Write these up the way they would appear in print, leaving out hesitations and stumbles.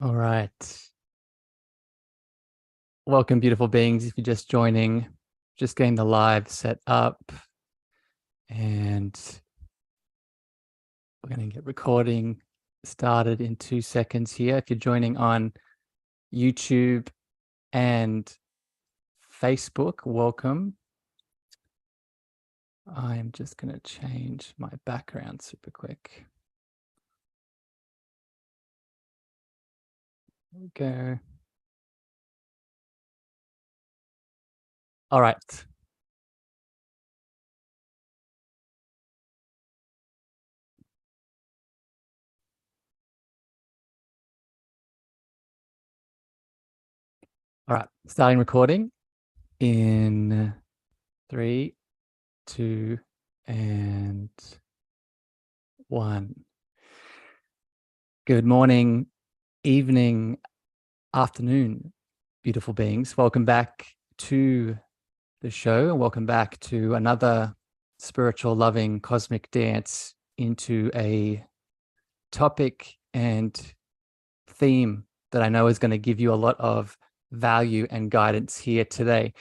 All right. Welcome, beautiful beings. If you're just joining, just getting the live set up, and we're going to get recording started in 2 seconds here. If you're joining on YouTube and Facebook, welcome. I'm just going to change my background super quick. There we go. All right. All right. Starting recording in 3, 2, and 1. Good morning, evening, afternoon, beautiful beings. Welcome back to the show, and welcome back to another spiritual, loving, cosmic dance into a topic and theme that I know is going to give you a lot of value and guidance here today.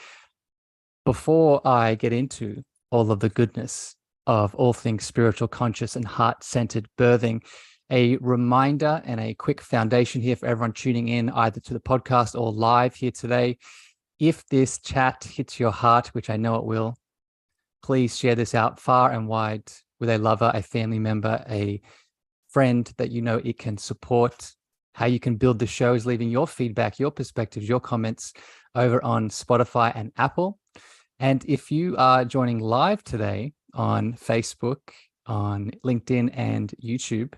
Before I get into all of the goodness of all things spiritual, conscious, and heart-centered birthing, a reminder and a quick foundation here for everyone tuning in either to the podcast or live here today. If this chat hits your heart, which I know it will, please share this out far and wide with a lover, a family member, a friend that you know it can support. How you can build the show is leaving your feedback, your perspectives, your comments over on Spotify and Apple. And if you are joining live today on Facebook, on LinkedIn and YouTube,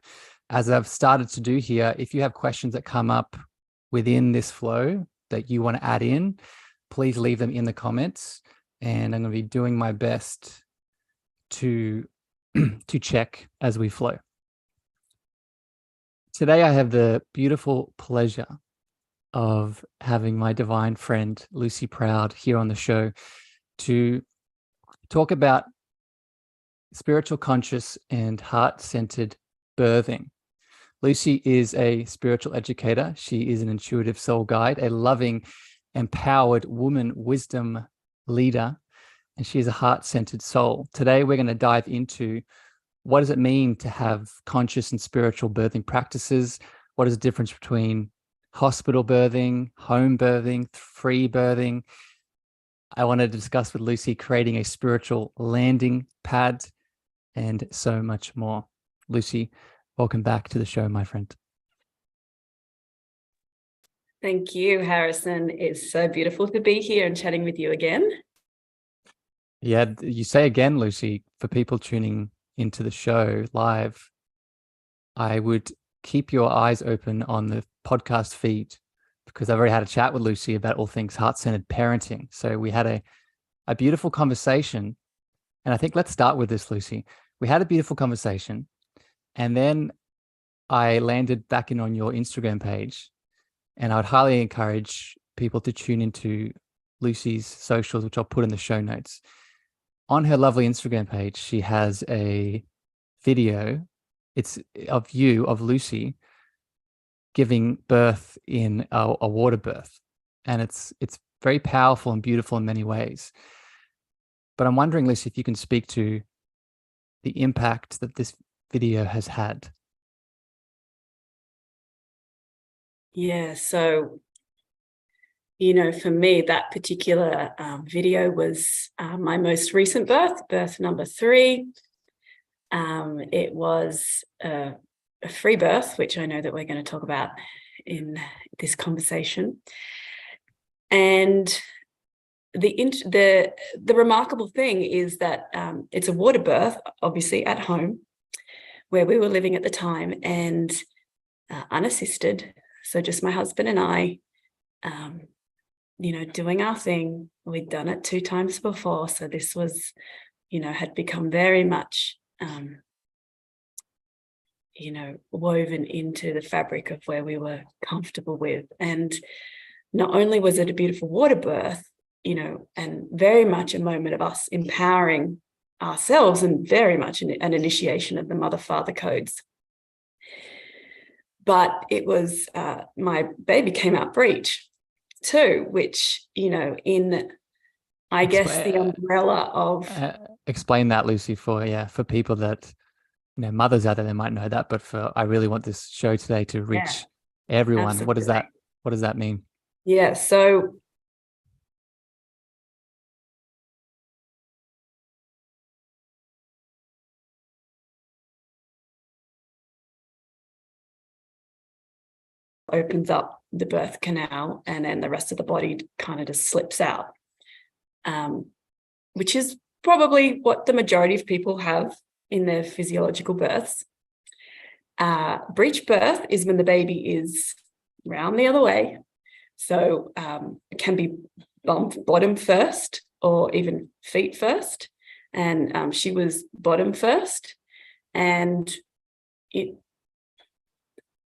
as I've started to do here, if you have questions that come up within this flow that you want to add in, please leave them in the comments. And I'm going to be doing my best to check as we flow. Today, I have the beautiful pleasure of having my divine friend, Lucy Proud, here on the show to talk about spiritual, conscious, and heart-centered birthing. Lucy is a spiritual educator. She is an intuitive soul guide, a loving, empowered woman wisdom leader, and she is a heart-centered soul. Today, we're going to dive into what does it mean to have conscious and spiritual birthing practices? What is the difference between hospital birthing, home birthing, free birthing? I want to discuss with Lucy creating a spiritual landing pad and so much more. Lucy, welcome back to the show, my friend. Thank you, Harrison. It's so beautiful to be here and chatting with you again. Yeah, you say again, Lucy, for people tuning into the show live, I would keep your eyes open on the podcast feed because I've already had a chat with Lucy about all things heart-centered parenting. So we had a beautiful conversation. And I think let's start with this, Lucy. We had a beautiful conversation. And then I landed back in on your Instagram page. And I would highly encourage people to tune into Lucy's socials, which I'll put in the show notes. On her lovely Instagram page, she has a video. It's of you, of Lucy, giving birth in a water birth. And it's very powerful and beautiful in many ways. But I'm wondering, Lucy, if you can speak to the impact that this video has had. Yeah, so, for me, that particular video was my most recent birth number 3. It was a free birth, which I know that we're going to talk about in this conversation. And the remarkable thing is that it's a water birth, obviously at home, where we were living at the time, and unassisted. So just my husband and I, doing our thing. We'd done it 2 times before. So this was, had become very much, woven into the fabric of where we were comfortable with. And not only was it a beautiful water birth, and very much a moment of us empowering ourselves and very much an initiation of the mother-father codes. But it was my baby came out breech too, which, in, I guess, the umbrella of... explain that, Lucy, for people that, mothers out there, they might know that, but I really want this show today to reach everyone. Absolutely. What does that mean? Yeah. So opens up the birth canal, and then the rest of the body kind of just slips out, which is probably what the majority of people have in their physiological births. Breech birth is when the baby is round the other way. So it can be bottom first or even feet first. And she was bottom first. And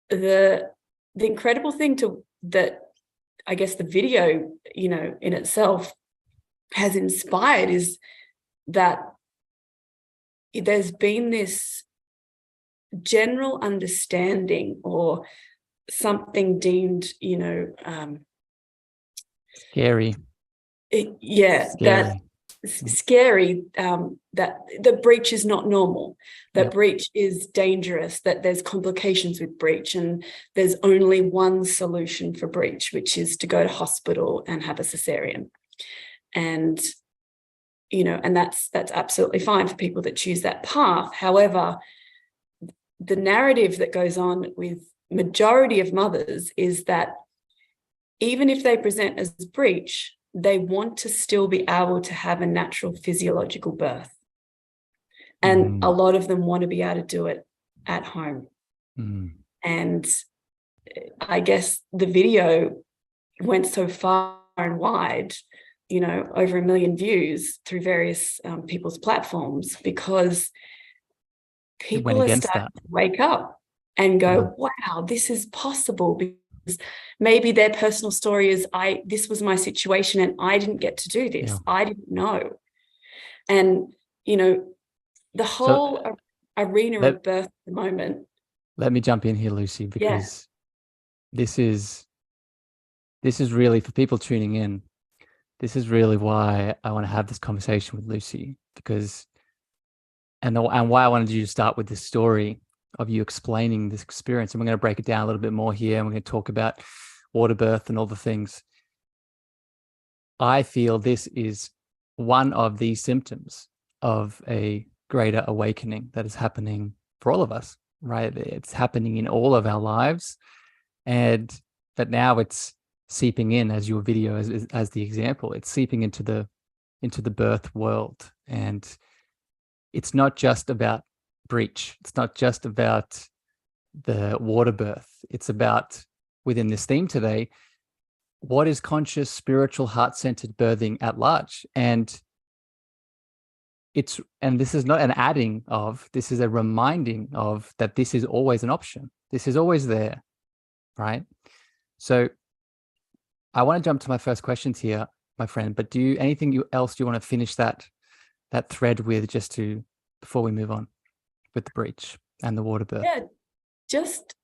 the incredible thing that I guess the video, in itself has inspired is that there's been this general understanding, or something deemed, scary. Scary, that the breech is not normal, that breech is dangerous, that there's complications with breech, and there's only one solution for breech, which is to go to hospital and have a cesarean. And and that's absolutely fine for people that choose that path. However, the narrative that goes on with majority of mothers is that even if they present as breech, they want to still be able to have a natural physiological birth. And a lot of them want to be able to do it at home. And I guess the video went so far and wide, over 1 million views through various people's platforms, because people are starting to wake up and go, wow, this is possible. Because maybe their personal story is, this was my situation and I didn't get to do this. I didn't know. And, the whole arena of birth at the moment. Let me jump in here, Lucy, because this is really, for people tuning in, this is really why I want to have this conversation with Lucy, because and why I wanted you to start with this story of you explaining this experience. And we're going to break it down a little bit more here, and we're going to talk about water birth and all the things. I feel this is one of the symptoms of a greater awakening that is happening for all of us, right? It's happening in all of our lives, and that now it's seeping in, as your video as the example, it's seeping into the birth world. And it's not just about breech. It's not just about the water birth. It's about, within this theme today, what is conscious, spiritual, heart-centered birthing at large. And this is not an adding of, this is a reminding of that this is always an option. This is always there, right? So I want to jump to my first questions here, my friend, but anything else you want to finish that thread with, before we move on with the breech and the water birth? Yeah, just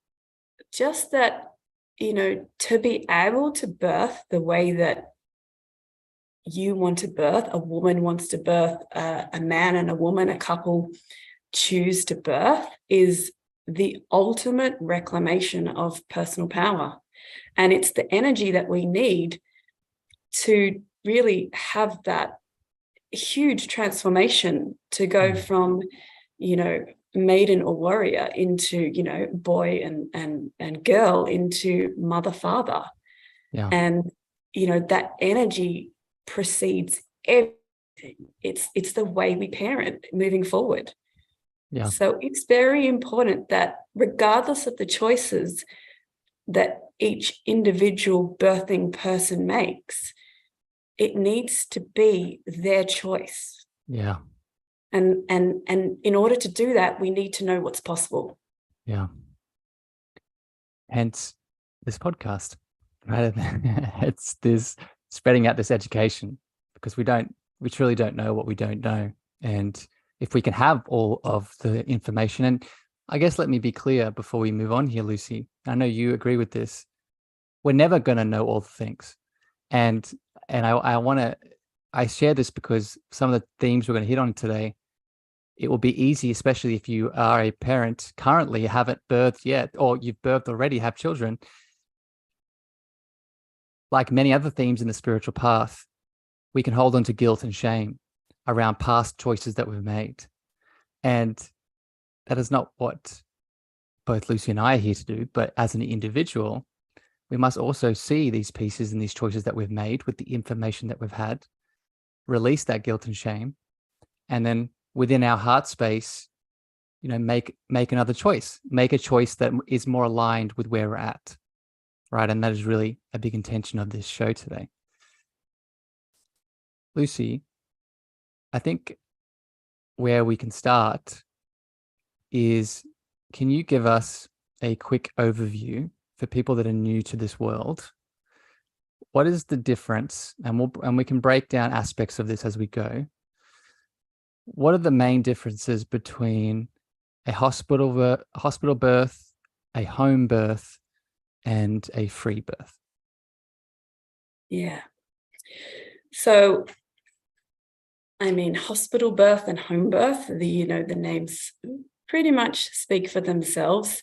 that, to be able to birth the way that you want to birth, a woman wants to birth, a man and a woman, a couple choose to birth, is the ultimate reclamation of personal power. And it's the energy that we need to really have that huge transformation, to go from, maiden or warrior into, boy and girl, into mother, father. Yeah. And, that energy precedes everything. It's the way we parent moving forward. Yeah. So it's very important that regardless of the choices that each individual birthing person makes, it needs to be their choice. Yeah. And in order to do that, we need to know what's possible. Yeah. Hence this podcast, right? It's this spreading out this education, because we truly don't know what we don't know. And if we can have all of the information, and I guess let me be clear before we move on here, Lucy, I know you agree with this. we're never going to know all the things. And I share this because some of the themes we're going to hit on today, it will be easy, especially if you are a parent currently, haven't birthed yet, or you've birthed already, have children. Like many other themes in the spiritual path, we can hold on to guilt and shame around past choices that we've made. And that is not what both Lucy and I are here to do, but as an individual, we must also see these pieces and these choices that we've made with the information that we've had, release that guilt and shame, and then within our heart space, make another choice, make a choice that is more aligned with where we're at, right? And that is really a big intention of this show today. Lucy, I think where we can start is, can you give us a quick overview for people that are new to this world? What is the difference? And we can break down aspects of this as we go. What are the main differences between a hospital birth, a home birth, and a free birth? Yeah. So, I mean, hospital birth and home birth, the names pretty much speak for themselves.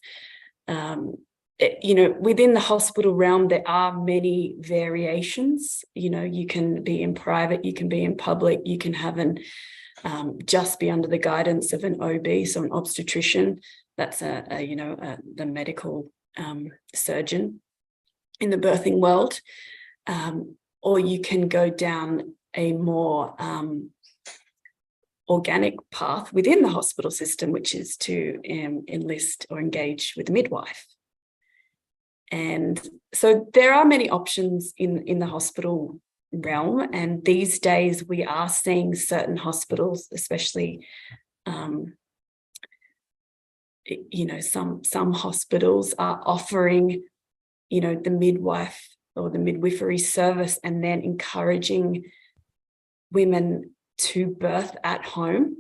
Within the hospital realm, there are many variations. You can be in private, you can be in public, you can have just be under the guidance of an OB, so an obstetrician. That's the medical surgeon in the birthing world, or you can go down a more organic path within the hospital system, which is to enlist or engage with a midwife. And so there are many options in the hospital realm, and these days we are seeing certain hospitals, especially some hospitals are offering the midwife or the midwifery service, and then encouraging women to birth at home.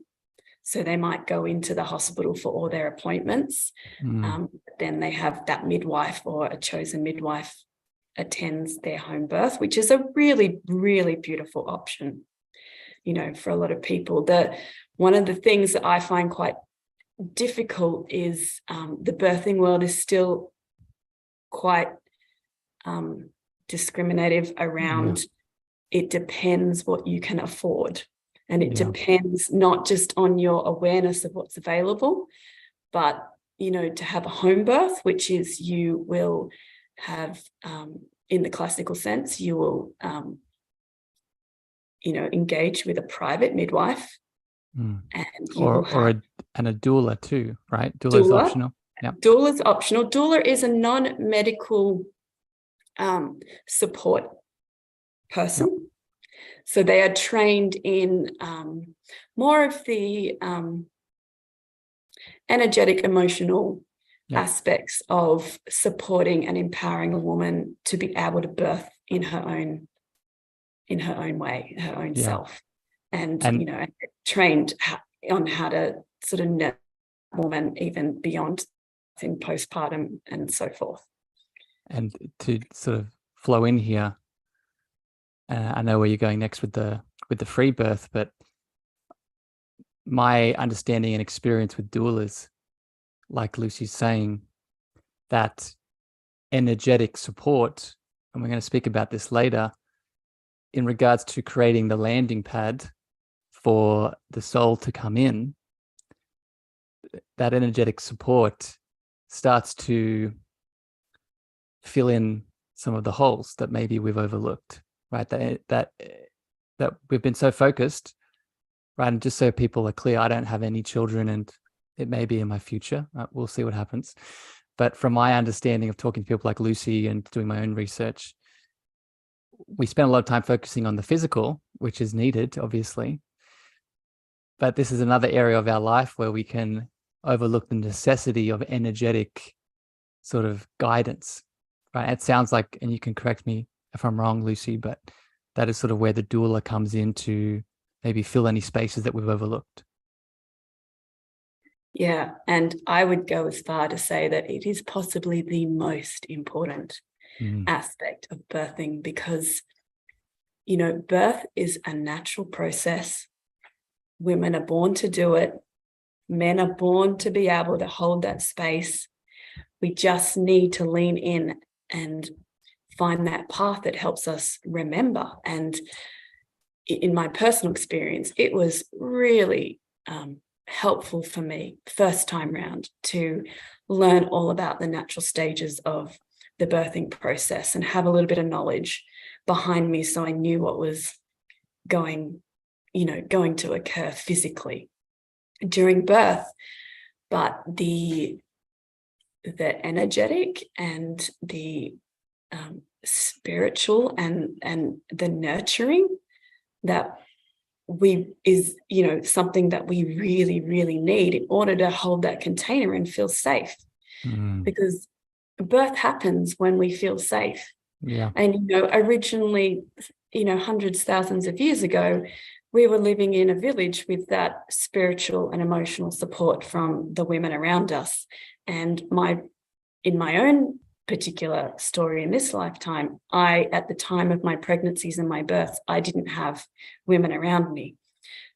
So they might go into the hospital for all their appointments. Then they have that midwife or a chosen midwife attends their home birth, which is a really, really beautiful option, for a lot of people. One of the things that I find quite difficult is the birthing world is still quite discriminative around it depends what you can afford. And it depends not just on your awareness of what's available, but, to have a home birth, which is you will have, in the classical sense, you will, engage with a private midwife. And a doula too, right? Doula is optional. Yeah. Doula is optional. Doula is a non-medical support person. Yep. So they are trained in more of the energetic, emotional aspects of supporting and empowering a woman to be able to birth in her own way, her own self, and trained on how to sort of nurture a woman even beyond in postpartum and so forth. And to sort of flow in here, I know where you're going next with the free birth, but my understanding and experience with doulas, like Lucy's saying, that energetic support, and we're going to speak about this later, in regards to creating the landing pad for the soul to come in, that energetic support starts to fill in some of the holes that maybe we've overlooked, right? That we've been so focused, right? And just so people are clear, I don't have any children, and it may be in my future. We'll see what happens. But from my understanding of talking to people like Lucy and doing my own research, we spend a lot of time focusing on the physical, which is needed, obviously. But this is another area of our life where we can overlook the necessity of energetic sort of guidance, right? It sounds like, and you can correct me if I'm wrong, Lucy, but that is sort of where the doula comes in to maybe fill any spaces that we've overlooked. Yeah, and I would go as far to say that it is possibly the most important. aspect of birthing, because, you know, birth is a natural process. Women are born to do it. Men are born to be able to hold that space. We just need to lean in and find that path that helps us remember. And in my personal experience, it was really helpful for me first time round to learn all about the natural stages of the birthing process and have a little bit of knowledge behind me, so I knew what was going to occur physically during birth. But the energetic and the spiritual and the nurturing that is something that we really, really need in order to hold that container and feel safe. Because birth happens when we feel safe. Yeah. And, originally, hundreds, thousands of years ago, we were living in a village with that spiritual and emotional support from the women around us. And in my own particular story in this lifetime, at the time of my pregnancies and my births, I didn't have women around me.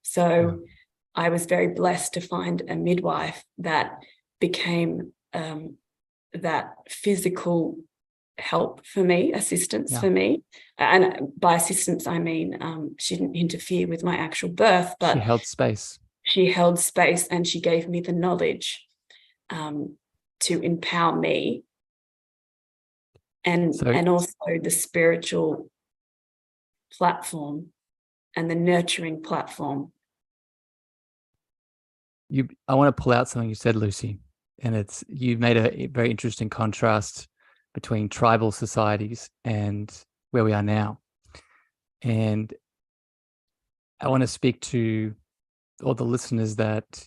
So I was very blessed to find a midwife that became that physical help for me, assistance for me. And by assistance, I mean, she didn't interfere with my actual birth, but she held space. She held space, and she gave me the knowledge to empower me, and also the spiritual platform and the nurturing platform. I want to pull out something you said, Lucy, and you made a very interesting contrast between tribal societies and where we are now. And I want to speak to all the listeners that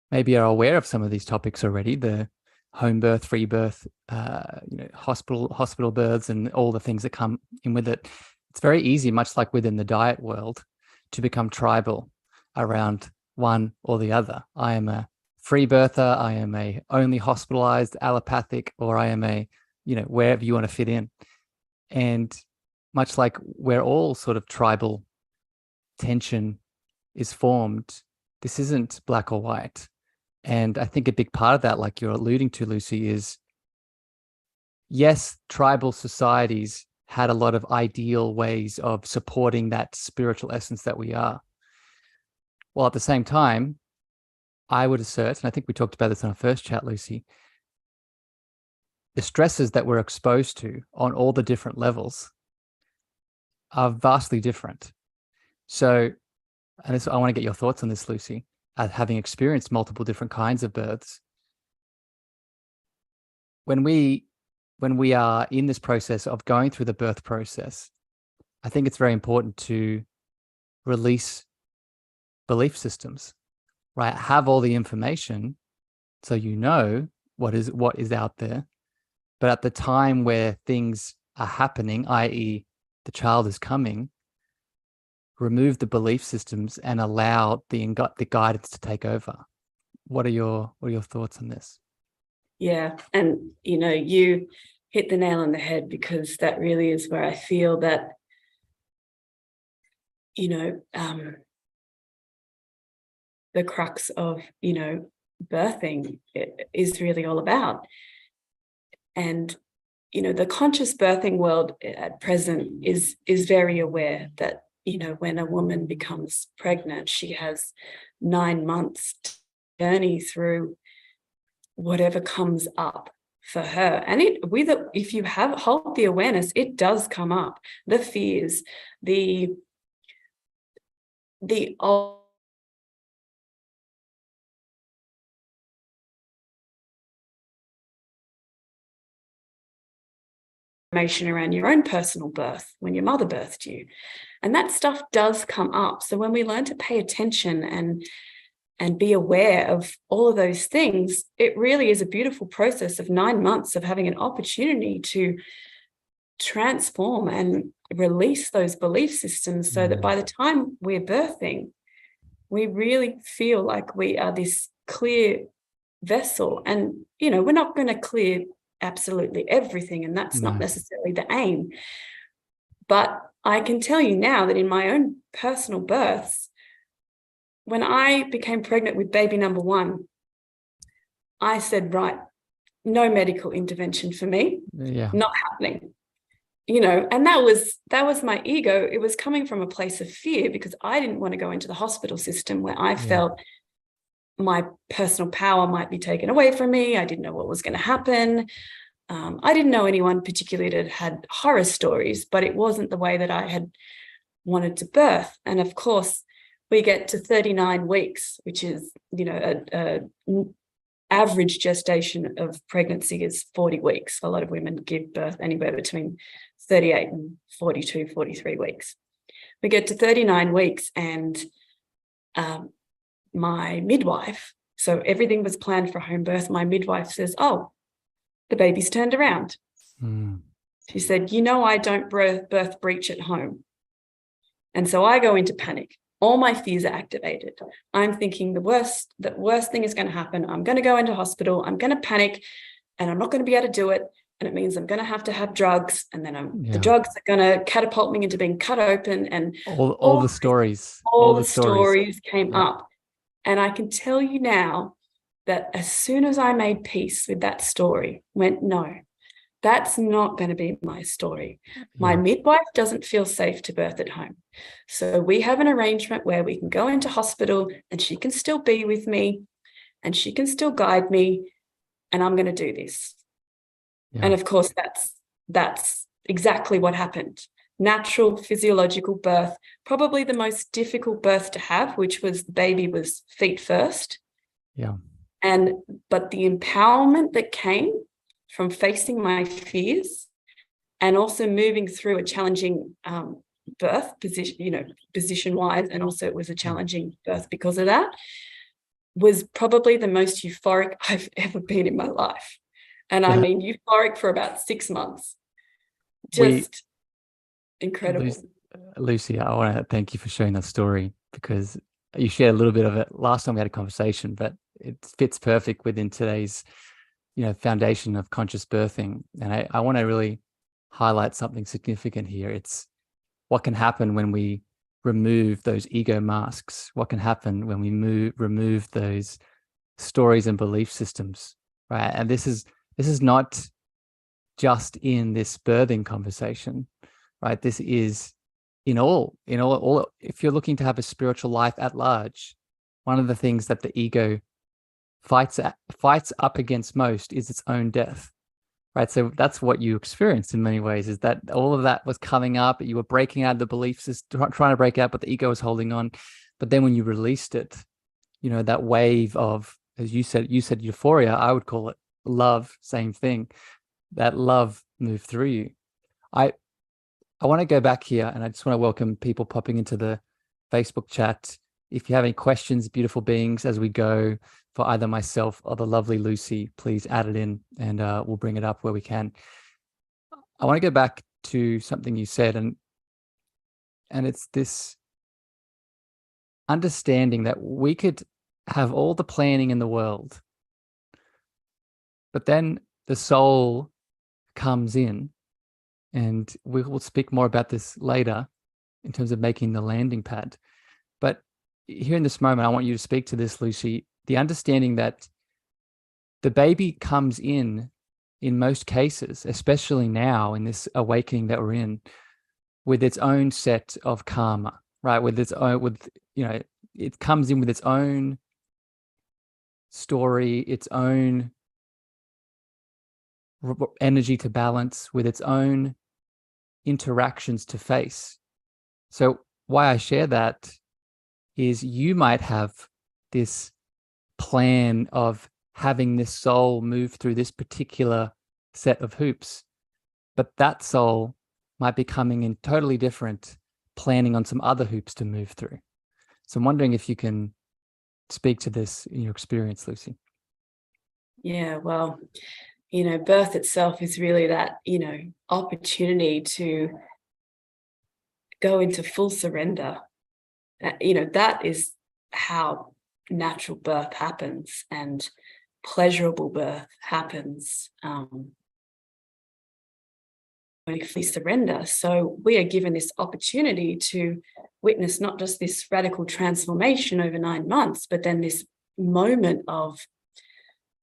maybe are aware of some of these topics already, the home birth, free birth, hospital births, and all the things that come in with it. It's very easy, much like within the diet world, to become tribal around one or the other. I am a free birther, I am a only hospitalized allopathic, or I am a, wherever you want to fit in. And much like we're all sort of tribal tension is formed, this isn't black or white. And I think a big part of that, like you're alluding to, Lucy, is yes, tribal societies had a lot of ideal ways of supporting that spiritual essence that we are. While at the same time, I would assert, and I think we talked about this in our first chat, Lucy, the stresses that we're exposed to on all the different levels are vastly different. So, and I want to get your thoughts on this, Lucy, having experienced multiple different kinds of births. When we are in this process of going through the birth process, I think it's very important to release belief systems, right? Have all the information so you know what is out there. But at the time where things are happening, i.e. the child is coming, remove the belief systems and allow the guidance to take over. What are your thoughts on this? Yeah, and you hit the nail on the head, because that really is where I feel that the crux of birthing is really all about. And the conscious birthing world at present is very aware that when a woman becomes pregnant, she has 9 months to journey through whatever comes up for her. And if you hold the awareness, it does come up. The fears, the information around your own personal birth when your mother birthed you. And that stuff does come up. So when we learn to pay attention and be aware of all of those things, it really is a beautiful process of 9 months of having an opportunity to transform and release those belief systems, so that by the time we're birthing, we really feel like we are this clear vessel. And we're not going to clear absolutely everything, and that's not No. necessarily the aim. But I can tell you now that in my own personal births, when I became pregnant with baby number 1, I said, right, no medical intervention for me, Yeah. not happening. And that was my ego. It was coming from a place of fear because I didn't want to go into the hospital system where I felt my personal power might be taken away from me. I didn't know what was going to happen. I didn't know anyone particularly that had horror stories, but it wasn't the way that I had wanted to birth. And of course, we get to 39 weeks, which is, average gestation of pregnancy is 40 weeks. A lot of women give birth anywhere between 38 and 42, 43 weeks. We get to 39 weeks and my midwife, so everything was planned for home birth. My midwife says, oh, the baby's turned around. She said, I don't birth breech at home. And so I go into panic. All my fears are activated. I'm thinking the worst thing is going to happen. I'm going to go into hospital. I'm going to panic and I'm not going to be able to do it. And it means I'm going to have drugs. And then the drugs are going to catapult me into being cut open. And all the stories. All the stories came up. And I can tell you now that as soon as I made peace with that story, went, no, that's not going to be my story. My midwife doesn't feel safe to birth at home. So we have an arrangement where we can go into hospital and she can still be with me and she can still guide me, and I'm going to do this. And of course, that's exactly what happened. Natural physiological birth, probably the most difficult birth to have, which was the baby was feet first. But the empowerment that came from facing my fears and also moving through a challenging birth position-wise, and also it was a challenging birth because of that, was probably the most euphoric I've ever been in my life. And I mean euphoric for about 6 months. Just incredible. Lucy, I want to thank you for sharing that story, because you shared a little bit of it last time we had a conversation, but it fits perfect within today's foundation of conscious birthing. And I want to really highlight something significant here. It's what can happen when we remove those ego masks, what can happen when we remove those stories and belief systems, right? And this is not just in this birthing conversation, right? This is in all, if you're looking to have a spiritual life at large, one of the things that the ego fights up against most is its own death, right? So that's what you experienced in many ways, is that all of that was coming up, you were breaking out of the belief system, trying to break out, but the ego was holding on. But then when you released it, that wave of, as you said euphoria, I would call it love, same thing. That love moved through you. I want to go back here, and I just want to welcome people popping into the Facebook chat. If you have any questions, beautiful beings, as we go, for either myself or the lovely Lucy, please add it in, and we'll bring it up where we can. I want to go back to something you said, and it's this understanding that we could have all the planning in the world, but then the soul comes in, and we will speak more about this later in terms of making the landing pad. But here in this moment, I want you to speak to this, Lucy, the understanding that the baby comes in most cases, especially now in this awakening that we're in, with its own set of karma, right? It comes in with its own story, its own energy to balance, with its own interactions to face. So why I share that is you might have this plan of having this soul move through this particular set of hoops, but that soul might be coming in totally different, planning on some other hoops to move through. So I'm wondering if you can speak to this in your experience, Lucy. Yeah, well, birth itself is really that, opportunity to go into full surrender. That is how natural birth happens and pleasurable birth happens. fully surrender. So we are given this opportunity to witness not just this radical transformation over 9 months, but then this moment of,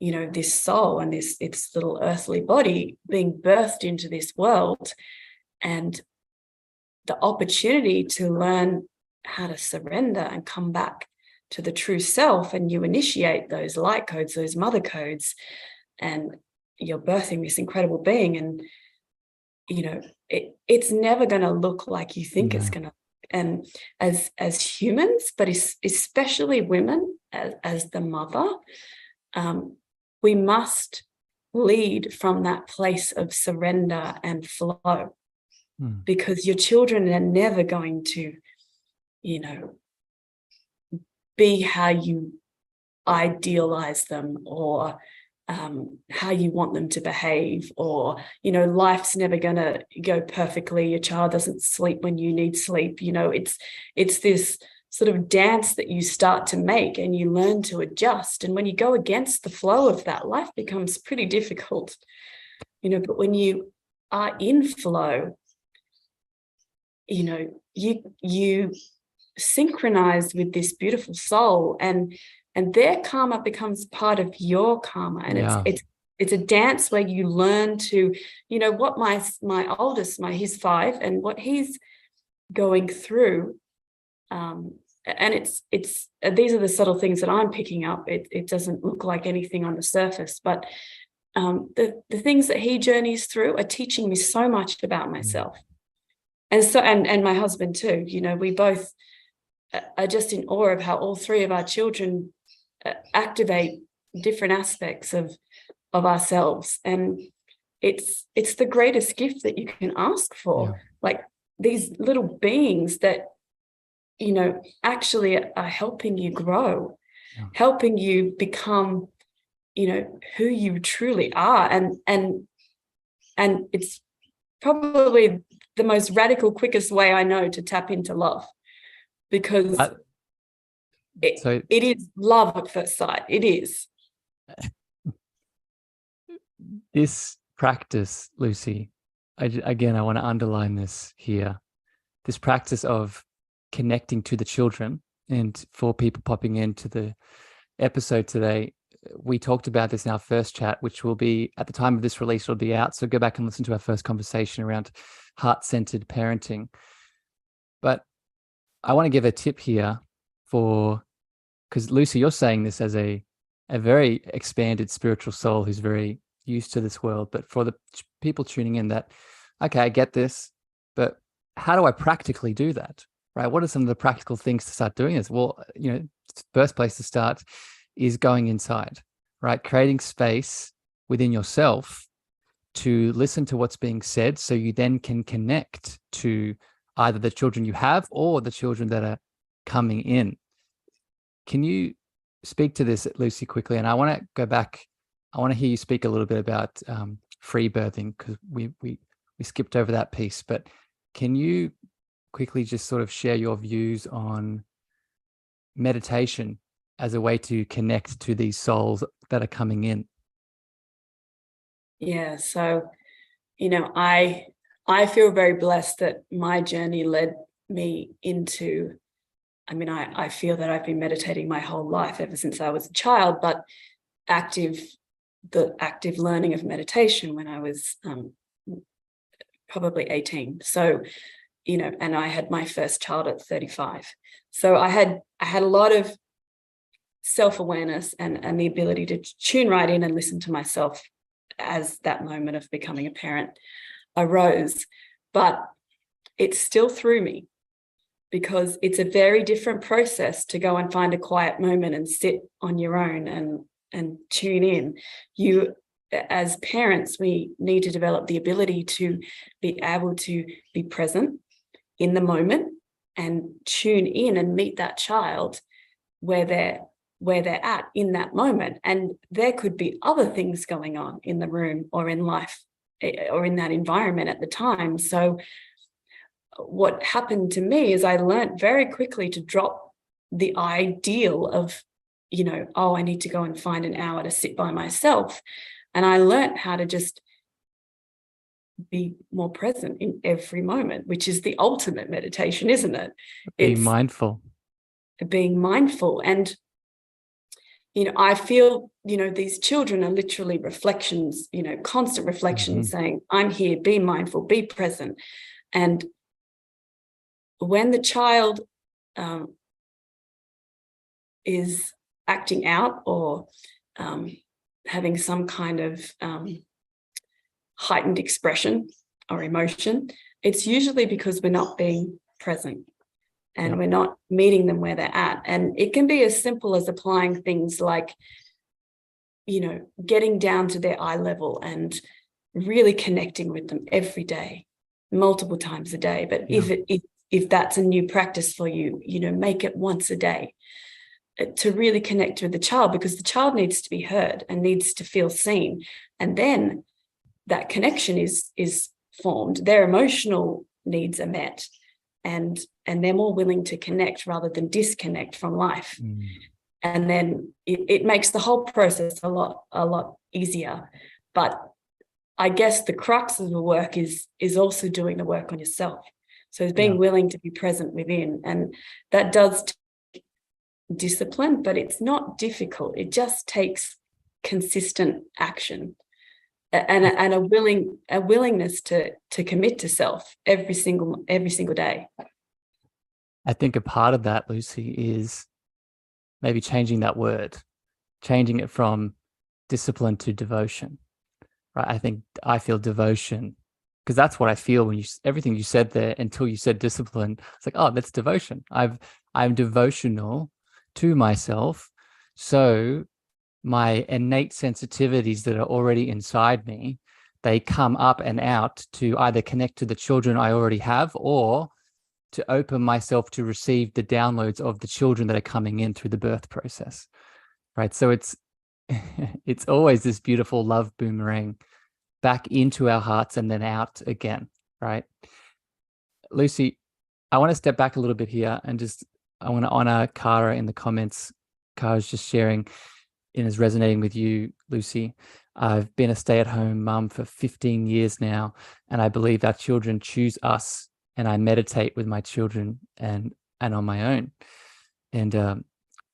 this soul and its little earthly body being birthed into this world, and the opportunity to learn how to surrender and come back to the true self. And you initiate those light codes, those mother codes, and you're birthing this incredible being. And it's never going to look like you think it's going to. And as humans, but especially women, as the mother, we must lead from that place of surrender and flow, because your children are never going to, be how you idealize them, or how you want them to behave, or life's never going to go perfectly. Your child doesn't sleep when you need sleep. It's this sort of dance that you start to make, and you learn to adjust. And when you go against the flow of that, life becomes pretty difficult. But when you are in flow, you synchronized with this beautiful soul, and their karma becomes part of your karma. And it's a dance where you learn to, what my oldest, he's 5, and what he's going through, and it's these are the subtle things that I'm picking up. It doesn't look like anything on the surface, but the things that he journeys through are teaching me so much about myself. And so, and my husband too. We both are just in awe of how all 3 of our children activate different aspects of ourselves. And it's the greatest gift that you can ask for. Like these little beings that, actually are helping you grow, helping you become, who you truly are. And it's probably the most radical, quickest way I know to tap into love, because it is love at first sight. It is. This practice, Lucy, I want to underline this here. This practice of connecting to the children, and for people popping into the episode today, we talked about this in our first chat, which will be, at the time of this release, will be out. So go back and listen to our first conversation around heart-centered parenting. But I want to give a tip here because Lucy, you're saying this as a very expanded spiritual soul who's very used to this world. But for the people tuning in, that, okay, I get this, but how do I practically do that? Right? What are some of the practical things to start doing this? Well, first place to start is going inside, right? Creating space within yourself to listen to what's being said, so you then can connect to either the children you have or the children that are coming in. Can you speak to this, Lucy, quickly? And I want to go back. I want to hear you speak a little bit about free birthing, because we skipped over that piece. But can you quickly just sort of share your views on meditation as a way to connect to these souls that are coming in? Yeah. So, I feel very blessed that my journey led me into, I feel that I've been meditating my whole life, ever since I was a child, but the active learning of meditation when I was probably 18. So, and I had my first child at 35. So I had a lot of self-awareness and the ability to tune right in and listen to myself as that moment of becoming a parent arose. But it still threw me, because it's a very different process to go and find a quiet moment and sit on your own and tune in. You, as parents, we need to develop the ability to be able to be present in the moment and tune in and meet that child where they're at in that moment. And there could be other things going on in the room or in life or in that environment at the time. So what happened to me is I learned very quickly to drop the ideal of, I need to go and find an hour to sit by myself. And I learned how to just be more present in every moment, which is the ultimate meditation, isn't it? Being mindful. Being mindful. And, I feel, these children are literally reflections, constant reflections saying, I'm here, be mindful, be present. And when the child is acting out or having some kind of heightened expression or emotion, it's usually because we're not being present and we're not meeting them where they're at. And it can be as simple as applying things like, getting down to their eye level and really connecting with them every day, multiple times a day. But if that's a new practice for you, make it once a day to really connect with the child, because the child needs to be heard and needs to feel seen. And then that connection is formed. Their emotional needs are met, and they're more willing to connect rather than disconnect from life. And then it makes the whole process a lot easier. But I guess the crux of the work is also doing the work on yourself. So it's being willing to be present within, and that does take discipline, but it's not difficult. It just takes consistent action and a willingness to commit to self every single day. I think a part of that, Lucy, is maybe changing that word, changing it from discipline to devotion, right? I feel devotion because that's what I feel when everything you said there until you said discipline. It's like, oh, that's devotion. I'm devotional to myself. So my innate sensitivities that are already inside me, they come up and out to either connect to the children I already have or to open myself to receive the downloads of the children that are coming in through the birth process, right? So it's always this beautiful love boomerang back into our hearts and then out again, right? Lucy, I want to step back a little bit here and I want to honor Cara in the comments. Cara's just sharing and is resonating with you, Lucy. I've been a stay-at-home mum for 15 years now, and I believe our children choose us, and I meditate with my children and on my own. And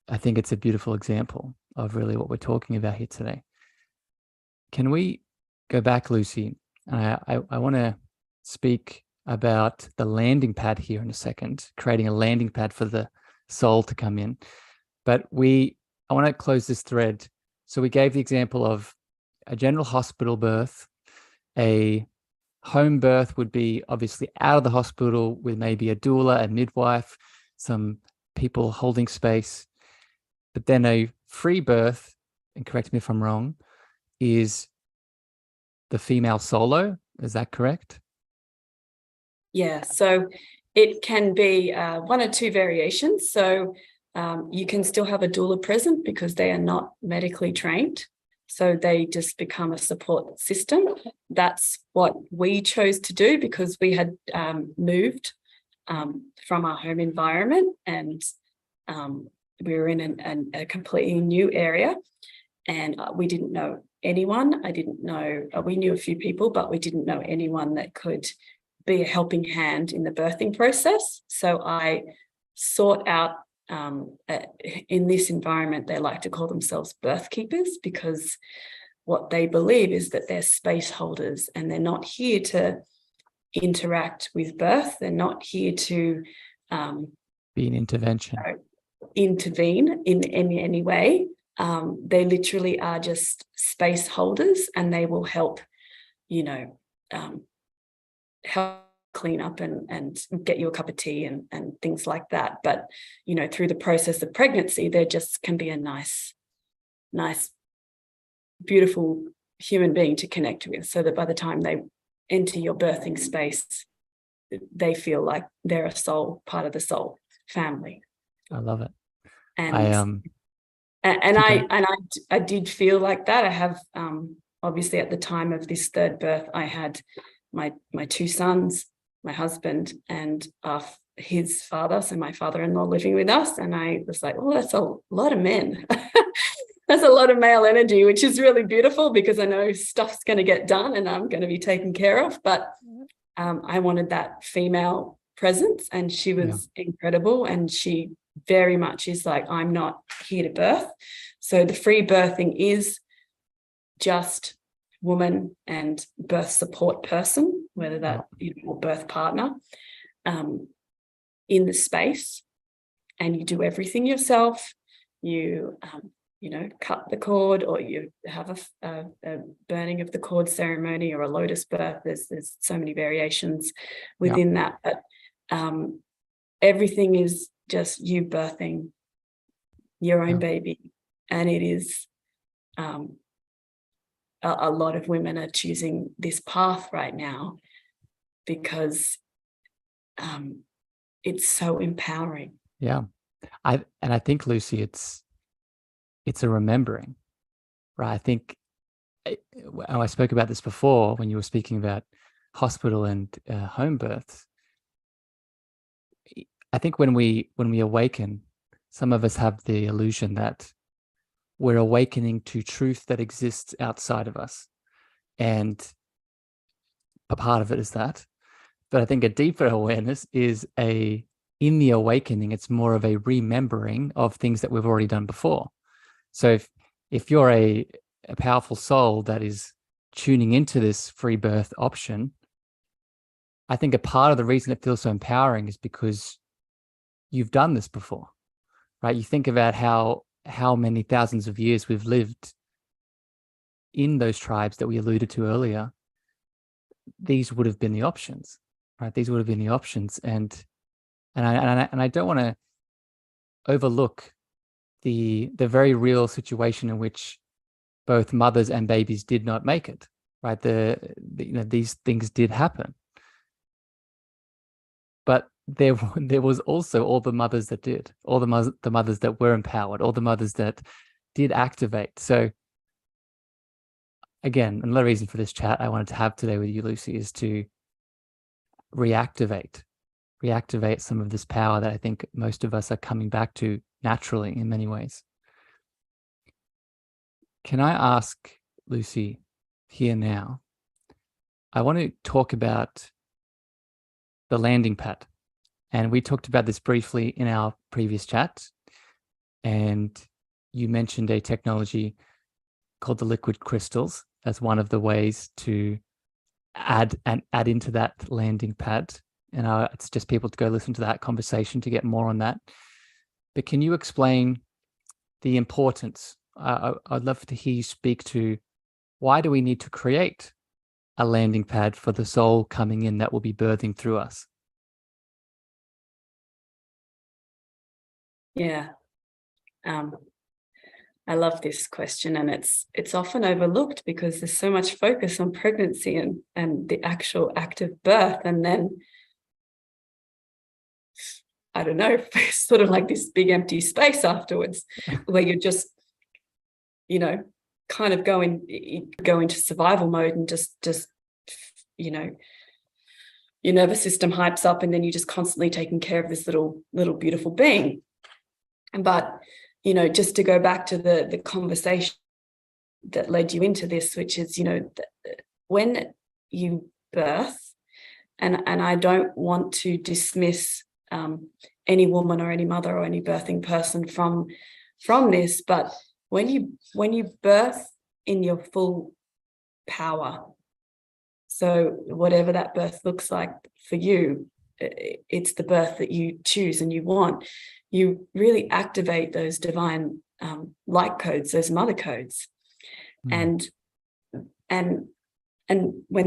I think it's a beautiful example of really what we're talking about here today. Can we go back, Lucy? I want to speak about the landing pad here in a second, creating a landing pad for the soul to come in. But I want to close this thread. So we gave the example of a general hospital birth. A home birth would be obviously out of the hospital with maybe a doula, a midwife, some people holding space. But then a free birth, and correct me if I'm wrong, is the female solo. Is that correct? Yeah, so it can be one or two variations. So you can still have a doula present because they are not medically trained. So they just become a support system. That's what we chose to do because we had moved from our home environment, and we were in a completely new area, and we didn't know anyone. We knew a few people, but we didn't know anyone that could be a helping hand in the birthing process. So I sought out, in this environment, they like to call themselves birth keepers, because what they believe is that they're space holders and they're not here to interact with birth. They're not here to be an intervention, intervene in any way. They literally are just space holders, and they will help, help clean up and get you a cup of tea and things like that. But, through the process of pregnancy, there just can be a nice, beautiful human being to connect with, so that by the time they enter your birthing space, they feel like they're a soul, part of the soul family. I love it. And I did feel like that. I have obviously at the time of this third birth, I had my two sons, my husband, and his father, so my father-in-law, living with us. And I was like, oh, that's a lot of men. That's a lot of male energy, which is really beautiful because I know stuff's going to get done and I'm going to be taken care of. But I wanted that female presence, and she was incredible. And she very much is like, I'm not here to birth. So the free birthing is just woman and birth support person, whether that or birth partner, in the space, and you do everything yourself. You cut the cord, or you have a burning of the cord ceremony, or a lotus birth. There's so many variations within that, but everything is just you birthing your own baby, and it is a lot of women are choosing this path right now because it's so empowering. Yeah. I think, Lucy, it's a remembering, right? I think I spoke about this before when you were speaking about hospital and home births. I think when we awaken, some of us have the illusion that we're awakening to truth that exists outside of us. And a part of it is that. But I think a deeper awareness is in the awakening, it's more of a remembering of things that we've already done before. So if you're a powerful soul that is tuning into this free birth option, I think a part of the reason it feels so empowering is because you've done this before, right? You think about how many thousands of years we've lived in those tribes that we alluded to earlier. These would have been the options, right? These would have been the options. And I don't want to overlook the very real situation in which both mothers and babies did not make it, right? These things did happen. But there was also all the mothers that did, all the mothers that were empowered, all the mothers that did activate. So again, another reason for this chat I wanted to have today with you, Lucy, is to reactivate some of this power that I think most of us are coming back to naturally in many ways. Can I ask, Lucy, here now, I want to talk about the landing pad. And we talked about this briefly in our previous chat. And you mentioned a technology called the liquid crystals as one of the ways to add into that landing pad. And it's just people to go listen to that conversation to get more on that. But can you explain the importance? I'd love to hear you speak to, why do we need to create a landing pad for the soul coming in that will be birthing through us? Yeah. I love this question, and it's often overlooked because there's so much focus on pregnancy and the actual act of birth, and then I don't know, sort of like this big empty space afterwards where you're just, kind of go into survival mode and just your nervous system hypes up, and then you're just constantly taking care of this little beautiful being. But just to go back to the conversation that led you into this, which is when you birth, and I don't want to dismiss any woman or any mother or any birthing person from this, but when you birth in your full power, so whatever that birth looks like for you, it's the birth that you choose and you want, you really activate those divine light codes, those mother codes. And when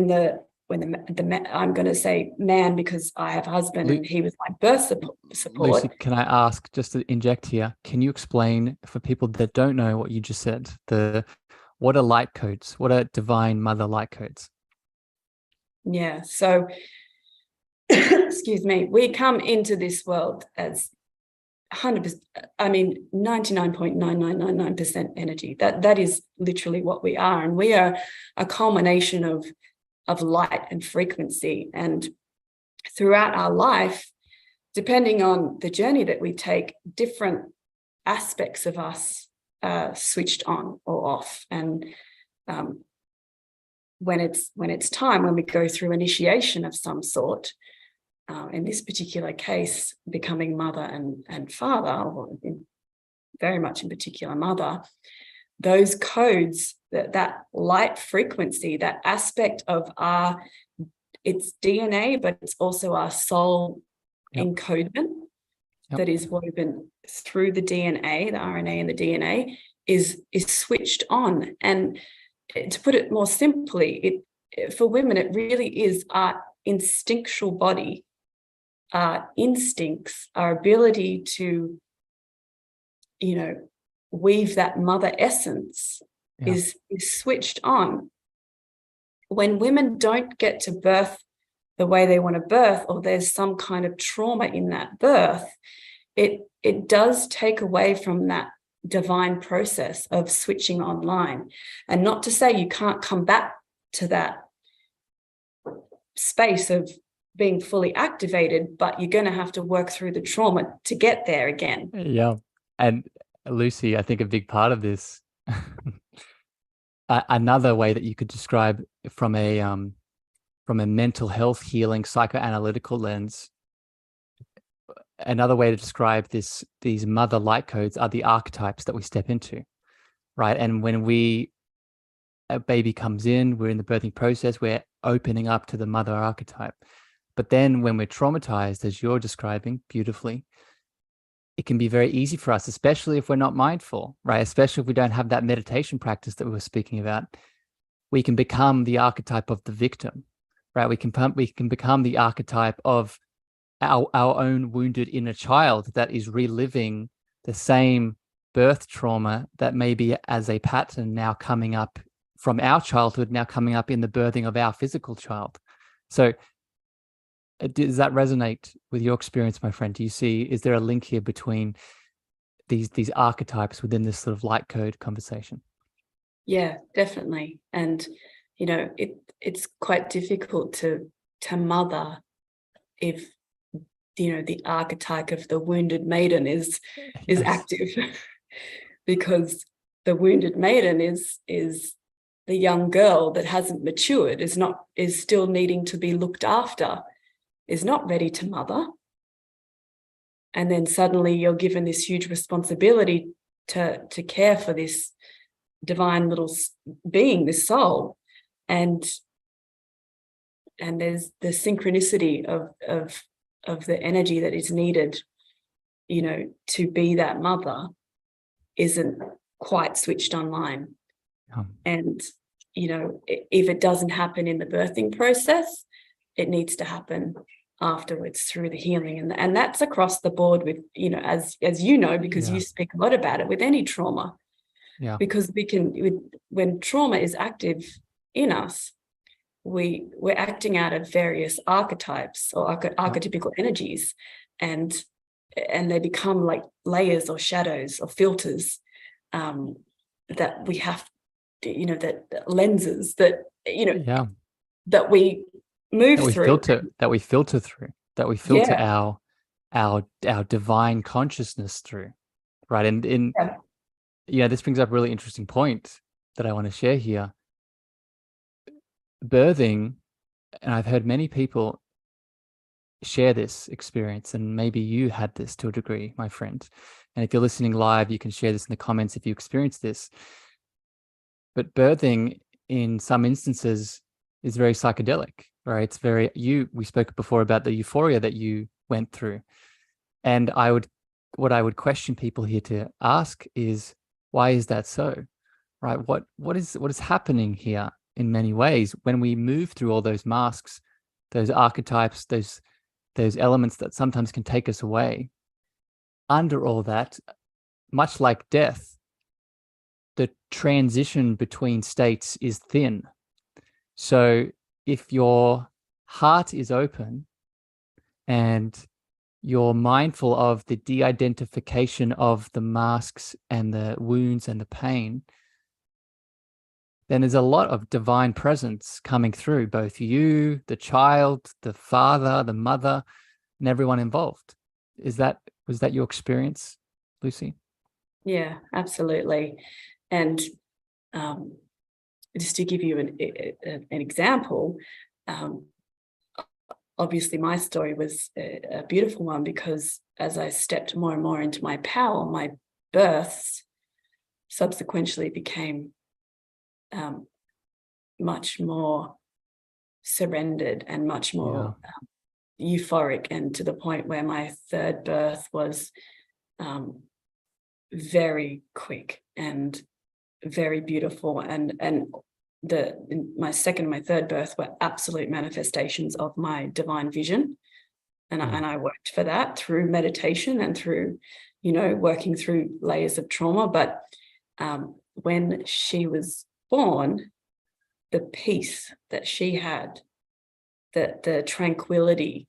the I'm going to say man because I have a husband and he was my birth support. Lucy, can I ask, just to inject here, can you explain for people that don't know what you just said, what are light codes? What are divine mother light codes? Yeah, so excuse me, we come into this world as 100%, 99.9999% energy. That is literally what we are, and we are a culmination of light and frequency. And throughout our life, depending on the journey that we take, different aspects of us switched on or off. And when it's time, when we go through initiation of some sort, in this particular case, becoming mother and father, or very much in particular mother, those codes, that light frequency, that aspect of it's DNA, but it's also our soul encodement that is woven through the DNA, the RNA and the DNA is switched on. And to put it more simply, for women, it really is our instinctual body, our instincts, our ability to, weave that mother essence is switched on. When women don't get to birth the way they want to birth, or there's some kind of trauma in that birth, it does take away from that divine process of switching online. And not to say you can't come back to that space of being fully activated, but you're going to have to work through the trauma to get there again. Yeah. And Lucy, I think a big part of this, another way that you could describe from a mental health healing psychoanalytical lens, another way to describe these mother light codes are the archetypes that we step into, right? And when a baby comes in, we're in the birthing process, we're opening up to the mother archetype. But then when we're traumatized, as you're describing beautifully, it can be very easy for us, especially if we're not mindful, right? Especially if we don't have that meditation practice that we were speaking about. We can become the archetype of the victim, right? We can become the archetype of our own wounded inner child that is reliving the same birth trauma that may be as a pattern now coming up from our childhood, now coming up in the birthing of our physical child. So does that resonate with your experience, my friend? Do you see, is there a link here between these archetypes within this sort of light code conversation? Yeah, definitely. And, it's quite difficult to mother if, the archetype of the wounded maiden is active, because the wounded maiden is the young girl that hasn't matured, is still needing to be looked after, is not ready to mother. And then suddenly you're given this huge responsibility to care for this divine little being, this soul. And there's the synchronicity of the energy that is needed, to be that mother isn't quite switched online. And, if it doesn't happen in the birthing process, it needs to happen afterwards through the healing. And that's across the board with, as you know, because you speak a lot about it, with any trauma. Yeah. Because when trauma is active in us, we're acting out of various archetypes or archetypical energies, and they become like layers or shadows or filters that we have, that lenses that that we move through, that we filter through, that we filter our divine consciousness through, right? And this brings up a really interesting point that I want to share here. Birthing, and I've heard many people share this experience, and maybe you had this to a degree, my friend. And if you're listening live, you can share this in the comments if you experienced this. But birthing, in some instances, is very psychedelic, right? It's very, we spoke before about the euphoria that you went through. And what I would question people here to ask is, why is that so, right? What is happening here in many ways when we move through all those masks, those archetypes, those elements that sometimes can take us away? Under all that, much like death, the transition between states is thin. So if your heart is open and you're mindful of the de-identification of the masks and the wounds and the pain, then there's a lot of divine presence coming through, both you, the child, the father, the mother, and everyone involved. Was that your experience, Lucy? Yeah, absolutely. And just to give you an example, um, obviously my story was a beautiful one, because as I stepped more and more into my power, my births subsequently became much more surrendered and much Yeah. more euphoric, and to the point where my third birth was very quick and very beautiful, and my second and my third birth were absolute manifestations of my divine vision, and I worked for that through meditation and through, working through layers of trauma. But when she was born, the peace that she had, the tranquility,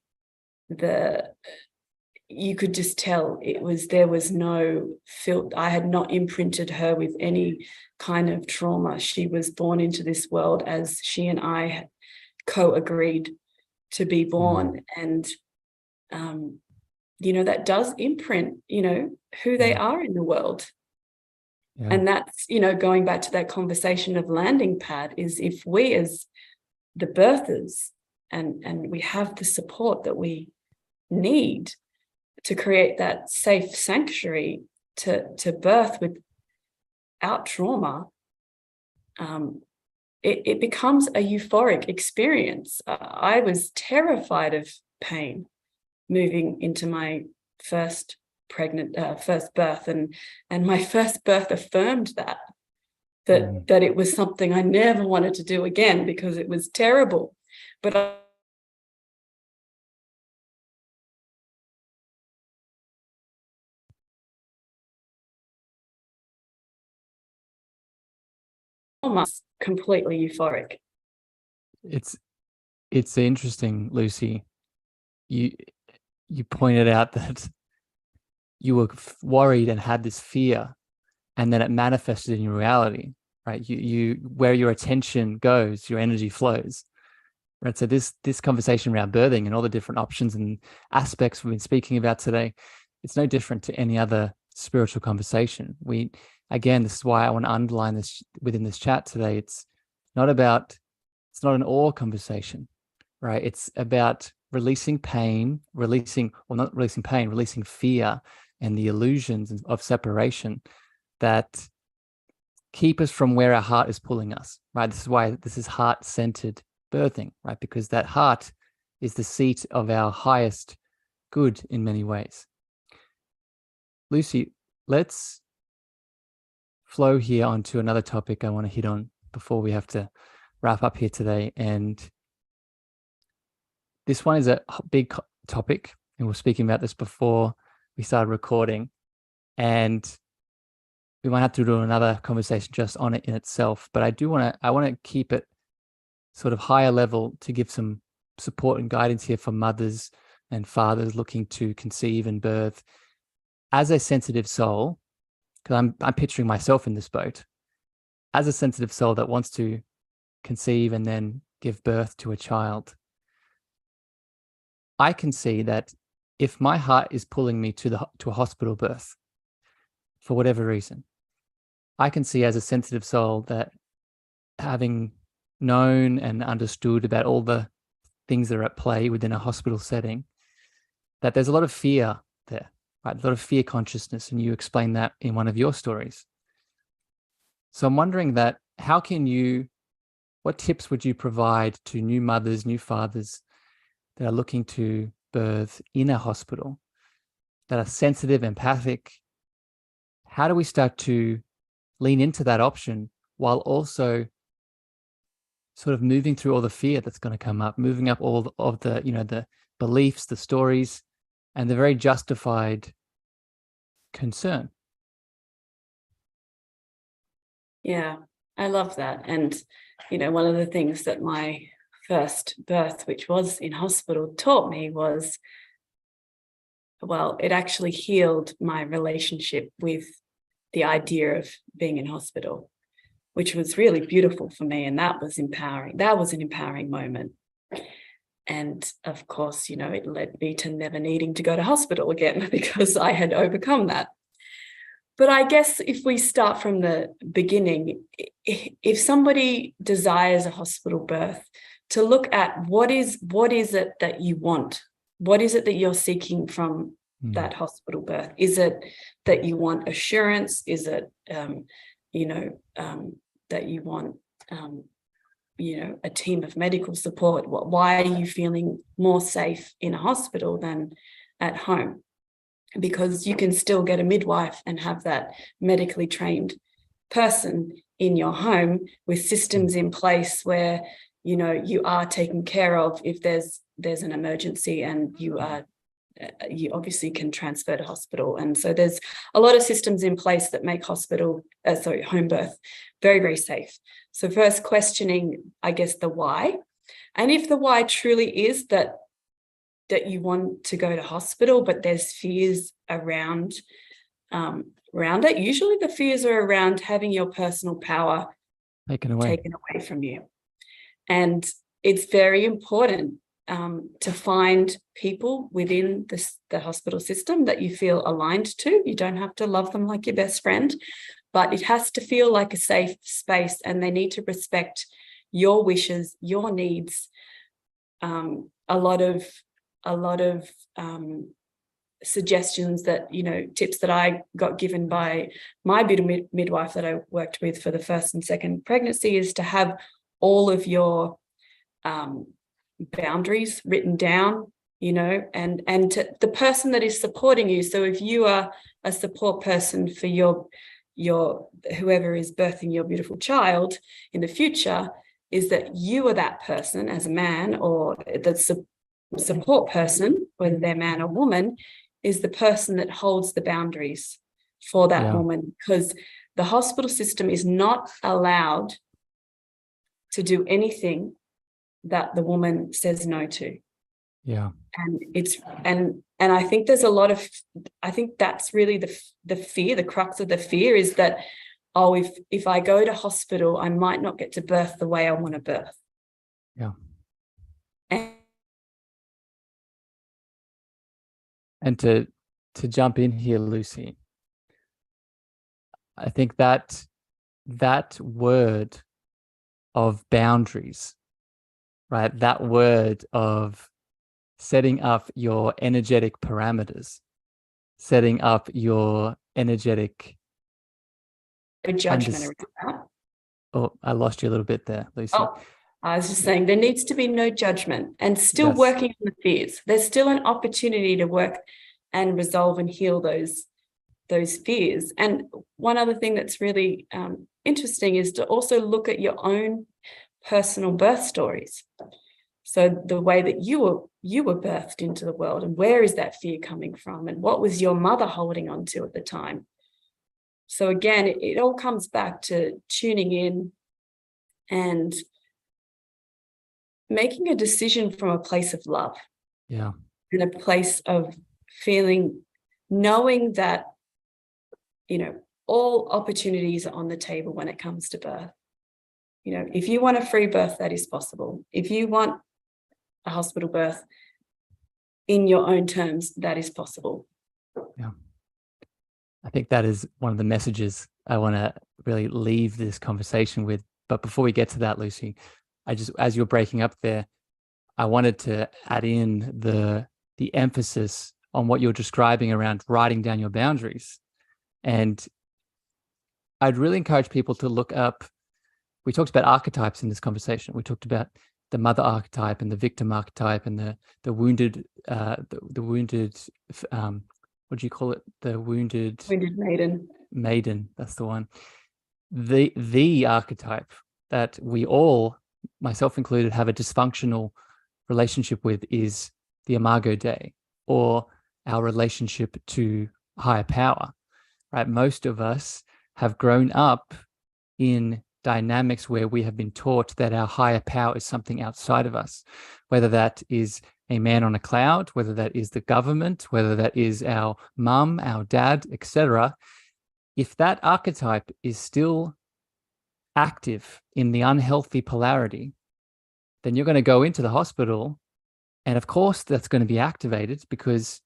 you could just tell there was no filter. I had not imprinted her with any kind of trauma. She was born into this world as she and I had co-agreed to be born. And, that does imprint, who they are in the world. Yeah. And that's, going back to that conversation of landing pad, is if we as the birthers and we have the support that we need to create that safe sanctuary to birth without trauma, it becomes a euphoric experience. I was terrified of pain moving into my first birth, and my first birth affirmed that it was something I never wanted to do again, because it was terrible. But almost completely euphoric. It's interesting, Lucy. You pointed out that you were worried and had this fear, and then it manifested in your reality, right? You where your attention goes, your energy flows, right? So this conversation around birthing and all the different options and aspects we've been speaking about today, it's no different to any other spiritual conversation. Again, this is why I want to underline this within this chat today. It's not an awe conversation, right? It's about releasing fear and the illusions of separation that keep us from where our heart is pulling us, right? This is why this is heart-centered birthing, right? Because that heart is the seat of our highest good in many ways. Lucy, let's flow here onto another topic I want to hit on before we have to wrap up here today. And this one is a big topic, and we were speaking about this before we started recording, and we might have to do another conversation just on it in itself. But I want to keep it sort of higher level to give some support and guidance here for mothers and fathers looking to conceive and birth. As a sensitive soul, because I'm picturing myself in this boat, as a sensitive soul that wants to conceive and then give birth to a child, I can see that if my heart is pulling me to a hospital birth for whatever reason, I can see as a sensitive soul that, having known and understood about all the things that are at play within a hospital setting, that there's a lot of fear there, right? A lot of fear consciousness, and you explain that in one of your stories. So I'm wondering that what tips would you provide to new mothers, new fathers that are looking to birth in a hospital, that are sensitive, empathic? How do we start to lean into that option while also sort of moving through all the fear that's going to come up, moving up all of the, the beliefs, the stories, and the very justified concern? Yeah, I love that. And, one of the things that my first birth, which was in hospital, taught me was, well, it actually healed my relationship with the idea of being in hospital, which was really beautiful for me. And that was empowering. That was an empowering moment. And of course, it led me to never needing to go to hospital again because I had overcome that. But I guess if we start from the beginning, if somebody desires a hospital birth, to look at what is it that you want? What is it that you're seeking from that hospital birth? Is it that you want assurance? Is it, that you want, a team of medical support? Why are you feeling more safe in a hospital than at home? Because you can still get a midwife and have that medically trained person in your home with systems in place where, you are taken care of if there's an emergency, and you obviously can transfer to hospital. And so there's a lot of systems in place that make home birth very, very safe. So first questioning, I guess, the why. And if the why truly is that you want to go to hospital, but there's fears around it. Usually the fears are around having your personal power taken away from you. And it's very important to find people within the hospital system that you feel aligned to. You don't have to love them like your best friend, but it has to feel like a safe space, and they need to respect your wishes, your needs. A lot of suggestions that, tips that I got given by my midwife that I worked with for the first and second pregnancy is to have all of your boundaries written down, and to the person that is supporting you. So if you are a support person for your whoever is birthing your beautiful child in the future, is that you are that person as a man, or the support person, whether they're man or woman, is the person that holds the boundaries for that woman, because the hospital system is not allowed to do anything that the woman says no to. And I think there's a lot of, I think that's really the fear, the crux of the fear is that, if I go to hospital, I might not get to birth the way I want to birth. And to jump in here, Lucy, I think that word of boundaries, right? That word of setting up your energetic parameters, setting up your energetic judgment around that. Oh, I lost you a little bit there, Lucy. Oh, I was just saying there needs to be no judgment, and still working on the fears. There's still an opportunity to work and resolve and heal those fears. And one other thing that's really interesting is to also look at your own personal birth stories. So the way that you were birthed into the world, and where is that fear coming from, and what was your mother holding on to at the time? So again, it all comes back to tuning in and making a decision from a place of love. And a place of feeling, knowing that, all opportunities are on the table when it comes to birth. If you want a free birth, that is possible. If you want a hospital birth in your own terms, that is possible. I think that is one of the messages I want to really leave this conversation with. But before we get to that, Lucy, as you're breaking up there, I wanted to add in the emphasis on what you're describing around writing down your boundaries. And I'd really encourage people to look up, we talked about archetypes in this conversation. We talked about the mother archetype and the victim archetype and the wounded, what do you call it? The wounded maiden. Maiden, that's the one. The archetype that we all, myself included, have a dysfunctional relationship with is the imago Dei, or our relationship to higher power, right? Most of us have grown up in dynamics where we have been taught that our higher power is something outside of us, whether that is a man on a cloud, whether that is the government, whether that is our mum, our dad, etc. If that archetype is still active in the unhealthy polarity, then you're going to go into the hospital, and of course that's going to be activated because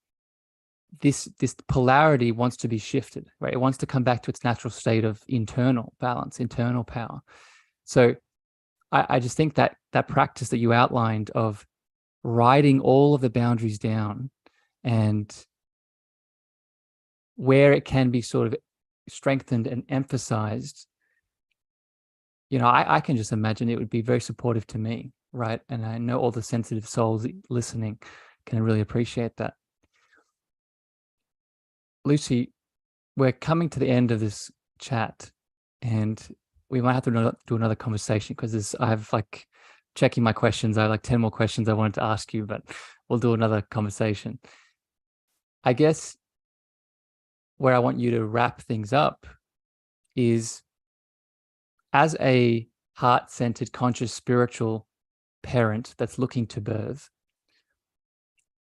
this polarity wants to be shifted, right? It wants to come back to its natural state of internal balance, internal power. So I just think that that practice that you outlined of writing all of the boundaries down, and where it can be sort of strengthened and emphasized, I can just imagine it would be very supportive to me, right? And I know all the sensitive souls listening can really appreciate that. Lucy, we're coming to the end of this chat, and we might have to do another conversation because I have like checking my questions. I have like 10 more questions I wanted to ask you, but we'll do another conversation. I guess where I want you to wrap things up is, as a heart-centered, conscious, spiritual parent that's looking to birth,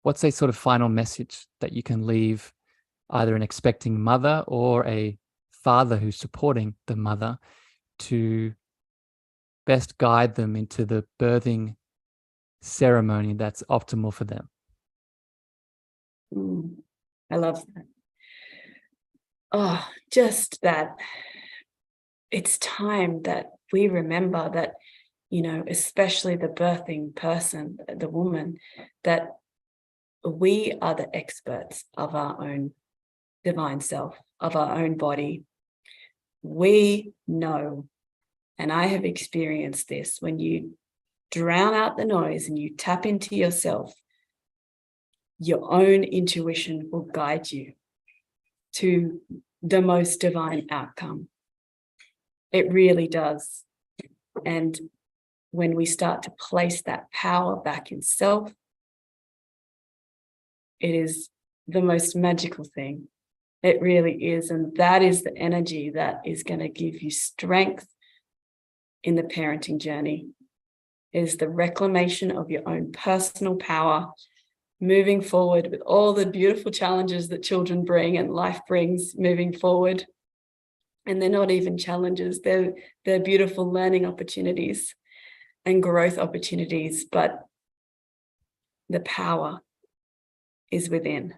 what's a sort of final message that you can leave either an expecting mother or a father who's supporting the mother to best guide them into the birthing ceremony that's optimal for them? I love that. Oh, just that it's time that we remember that, especially the birthing person, the woman, that we are the experts of our own divine self, of our own body. We know, and I have experienced this, when you drown out the noise and you tap into yourself, your own intuition will guide you to the most divine outcome. It really does. And when we start to place that power back in self, it is the most magical thing. It really is. And that is the energy that is going to give you strength in the parenting journey, is the reclamation of your own personal power, moving forward with all the beautiful challenges that children bring and life brings moving forward. And they're not even challenges, they're beautiful learning opportunities and growth opportunities, but the power is within.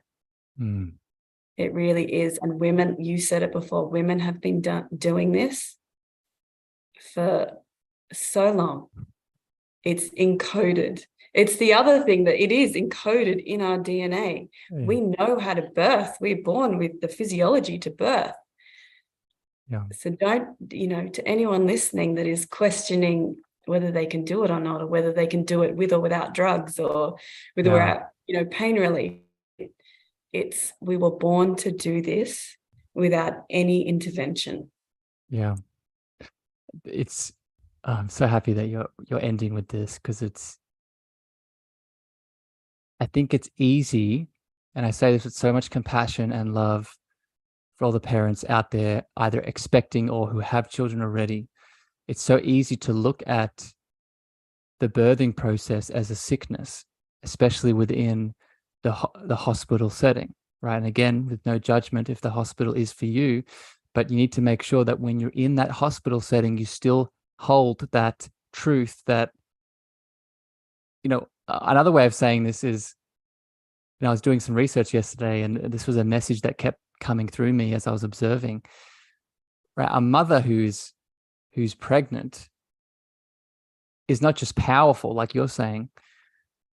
It really is. And women, you said it before, women have been doing this for so long. It's encoded. It's the other thing, that it is encoded in our DNA. Yeah. We know how to birth. We're born with the physiology to birth. Yeah. So don't, to anyone listening that is questioning whether they can do it or not, or whether they can do it with or without drugs, or with or without, pain relief. We were born to do this without any intervention. Yeah. I'm so happy that you're ending with this, because I think it's easy, and I say this with so much compassion and love for all the parents out there, either expecting or who have children already. It's so easy to look at the birthing process as a sickness, especially within the hospital setting, right? And again, with no judgment if the hospital is for you, but you need to make sure that when you're in that hospital setting, you still hold that truth that, another way of saying this is, I was doing some research yesterday, and this was a message that kept coming through me as I was observing, right? A mother who's pregnant is not just powerful, like you're saying,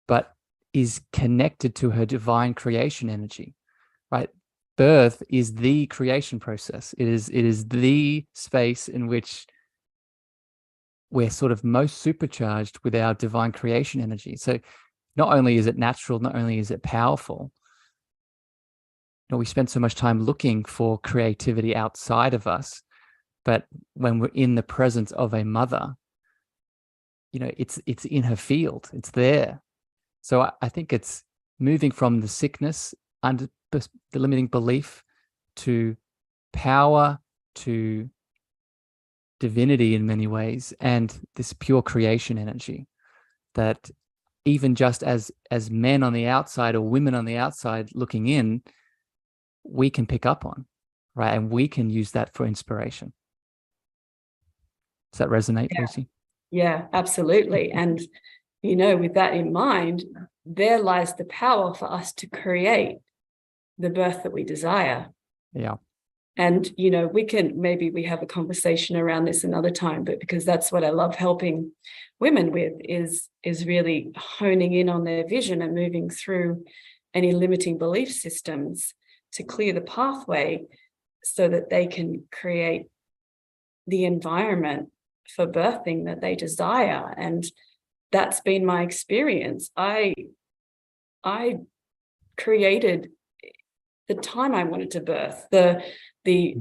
but is connected to her divine creation energy, right? Birth is the creation process. It is the space in which we're sort of most supercharged with our divine creation energy. So not only is it natural, not only is it powerful, we spend so much time looking for creativity outside of us, but when we're in the presence of a mother, it's in her field, it's there. So I think it's moving from the sickness under the limiting belief to power, to divinity in many ways, and this pure creation energy that even just as men on the outside or women on the outside looking in, we can pick up on, right? And we can use that for inspiration. Does that resonate, Lucy? Yeah, absolutely. And, with that in mind, there lies the power for us to create the birth that we desire. Yeah. And, maybe we have a conversation around this another time, but because that's what I love helping women with is really honing in on their vision and moving through any limiting belief systems to clear the pathway so that they can create the environment for birthing that they desire. And that's been my experience. I created the time I wanted to birth,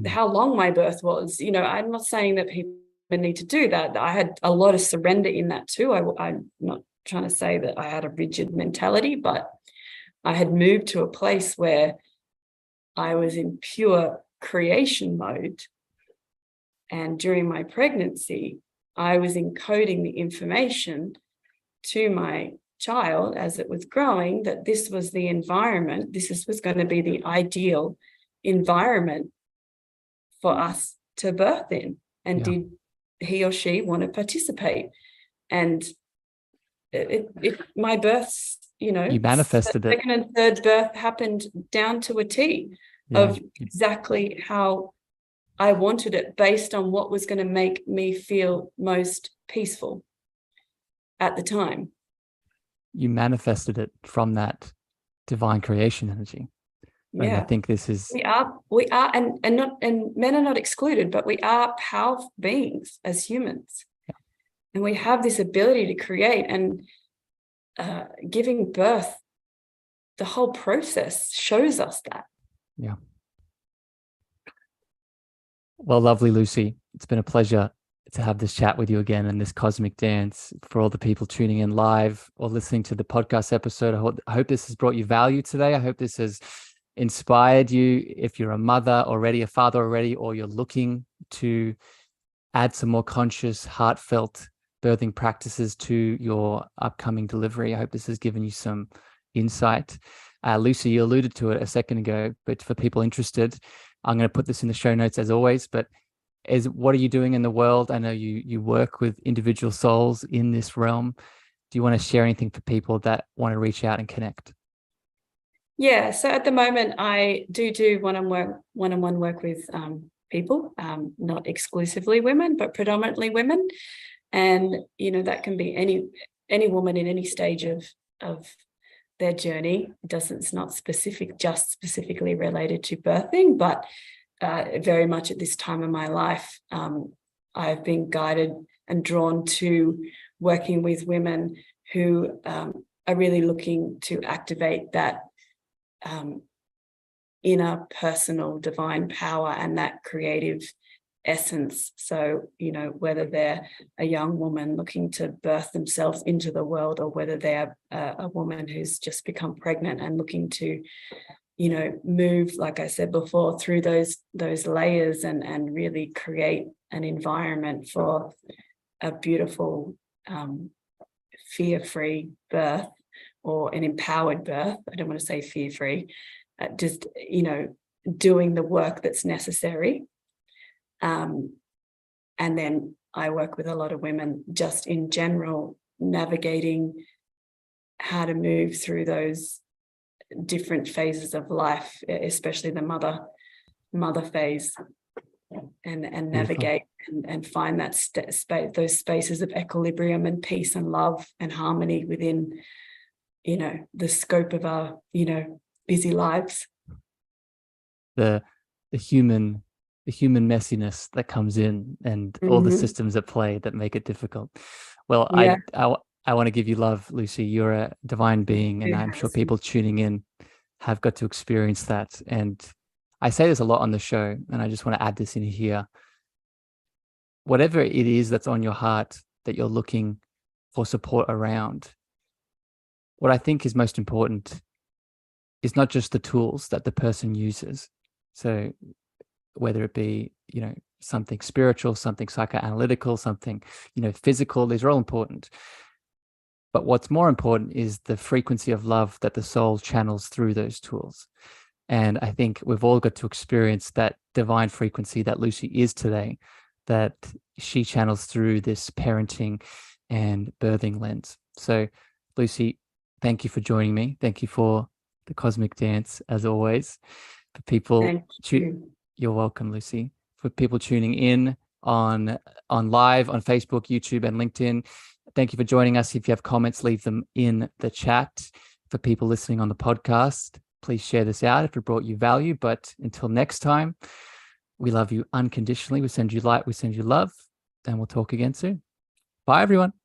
how long my birth was. I'm not saying that people need to do that. I had a lot of surrender in that too. I'm not trying to say that I had a rigid mentality, but I had moved to a place where I was in pure creation mode. And during my pregnancy, I was encoding the information to my child as it was growing that this was the environment, was going to be the ideal environment for us to birth in. And did he or she want to participate? And my births, you manifested it. Second and third birth happened down to a T of exactly how I wanted it, based on what was going to make me feel most peaceful at the time. You manifested it from that divine creation energy. Yeah. And I think this is, we are, and men are not excluded, but we are powerful beings as humans. Yeah. And we have this ability to create, and giving birth, the whole process shows us that. Yeah. Well, lovely, Lucy. It's been a pleasure to have this chat with you again, and this cosmic dance. For all the people tuning in live or listening to the podcast episode, I hope this has brought you value today. I hope this has inspired you. If you're a mother already, a father already, or you're looking to add some more conscious, heartfelt birthing practices to your upcoming delivery, I hope this has given you some insight. Lucy, you alluded to it a second ago, but for people interested, I'm going to put this in the show notes as always, but what are you doing in the world? I know you work with individual souls in this realm. Do you want to share anything for people that want to reach out and connect? Yeah, so at the moment I do one-on-one work with people, not exclusively women, but predominantly women. And, that can be any woman in any stage of their journey. It's not just specifically related to birthing, but very much at this time of my life, I've been guided and drawn to working with women who are really looking to activate that inner personal divine power and that creative essence. So, whether they're a young woman looking to birth themselves into the world, or whether they're a woman who's just become pregnant and looking to, move, like I said before, through those layers and really create an environment for a beautiful, fear-free birth, or an empowered birth. I don't want to say fear-free, just, doing the work that's necessary. And then I work with a lot of women just in general, navigating how to move through those different phases of life, especially the mother phase, and navigate and find that space, those spaces of equilibrium and peace and love and harmony within, the scope of our, busy lives. The human messiness that comes in, and all the systems at play that make it difficult. Well, yeah. I want to give you love, Lucy. You're a divine being, and I'm sure people tuning in have got to experience that. And I say this a lot on the show, and I just want to add this in here. Whatever it is that's on your heart that you're looking for support around, what I think is most important is not just the tools that the person uses. So whether it be, something spiritual, something psychoanalytical, something, physical, these are all important. But what's more important is the frequency of love that the soul channels through those tools. And I think we've all got to experience that divine frequency that Lucy is today, that she channels through this parenting and birthing lens. So, Lucy, thank you for joining me. Thank you for the cosmic dance, as always. For people, you're welcome, Lucy. For people tuning in on live on Facebook, YouTube, and LinkedIn, thank you for joining us. If you have comments, leave them in the chat. For people listening on the podcast, please share this out if it brought you value. But until next time, we love you unconditionally. We send you light, we send you love, and we'll talk again soon. Bye, everyone.